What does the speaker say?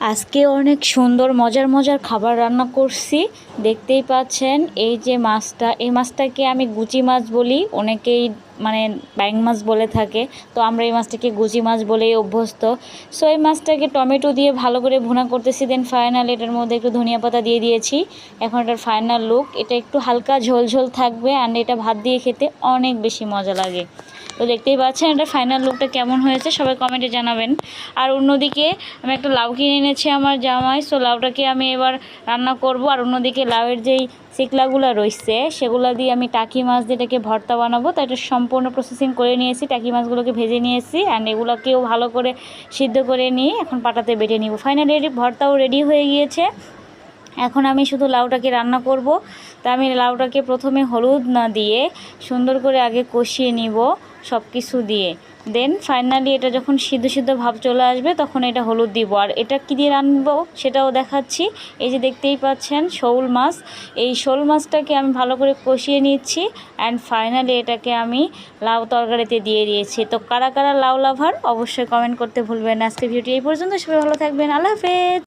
আজকে অনেক সুন্দর মজার মজার খাবার রান্না করছি। দেখতেই পাচ্ছেন এই যে মাছটা, এই মাছটাকে আমি গুচি মাছ বলি, অনেকেই মানে ব্যাং মাছ বলে থাকে। তো আমরা এই মাছটাকে গুচি মাছ বলেই অভ্যস্ত। সো এই মাছটাকে টমেটো দিয়ে ভালো করে ভুনা করতেছি। দেন ফাইনাল এটার মধ্যে একটু ধনিয়া পাতা দিয়ে দিয়েছি। এখন এটার ফাইনাল লুক, এটা একটু হালকা ঝোল ঝোল থাকবে অ্যান্ড এটা ভাত দিয়ে খেতে অনেক বেশি মজা লাগে। তো দেখতেই পাচ্ছেন এটা ফাইনাল লুকটা কেমন হয়েছে, সবাই কমেন্টে জানাবেন। আর অন্যদিকে আমি একটা লাউ কিনে এনেছি আমার জামাই, সো লাউটাকে আমি এবার রান্না করব। আর অন্যদিকে লাউয়ের যেই চিকলাগুলো রয়েছে সেগুলো দিয়ে আমি টাকি মাছ দিয়ে এটাকে ভর্তা বানাবো। তো এটা সম্পূর্ণ প্রসেসিং করে নিয়েছি, টাকি মাছগুলোকে ভেজে নিয়েছি অ্যান্ড এগুলোকেও ভালো করে সিদ্ধ করে নিয়ে এখন পাটাতে বেটে নিব। ফাইনালি ভর্তাও রেডি হয়ে গিয়েছে। এখন আমি শুধু লাউটাকে রান্না করব। তা আমি লাউটাকে প্রথমে হলুদ না দিয়ে সুন্দর করে আগে কষিয়ে নিব সব কিছু দিয়ে। দেন ফাইনালি এটা যখন সিদ্ধ সিদ্ধ ভাব চলে আসবে তখন এটা হলুদ দিব। আর এটা কী দিয়ে রান্নবো সেটাও দেখাচ্ছি। এই যে দেখতেই পাচ্ছেন শোল মাছ, এই শোল মাছটাকে আমি ভালো করে কষিয়ে নিচ্ছি অ্যান্ড ফাইনালি এটাকে আমি লাউ তরকারিতে দিয়ে দিয়েছি। তো কারা কারা লাউ লাভার অবশ্যই কমেন্ট করতে ভুলবেন না। আজকে ভিডিওটি এই পর্যন্ত, সবাই ভালো থাকবেন, আল্লাহ হাফেজ।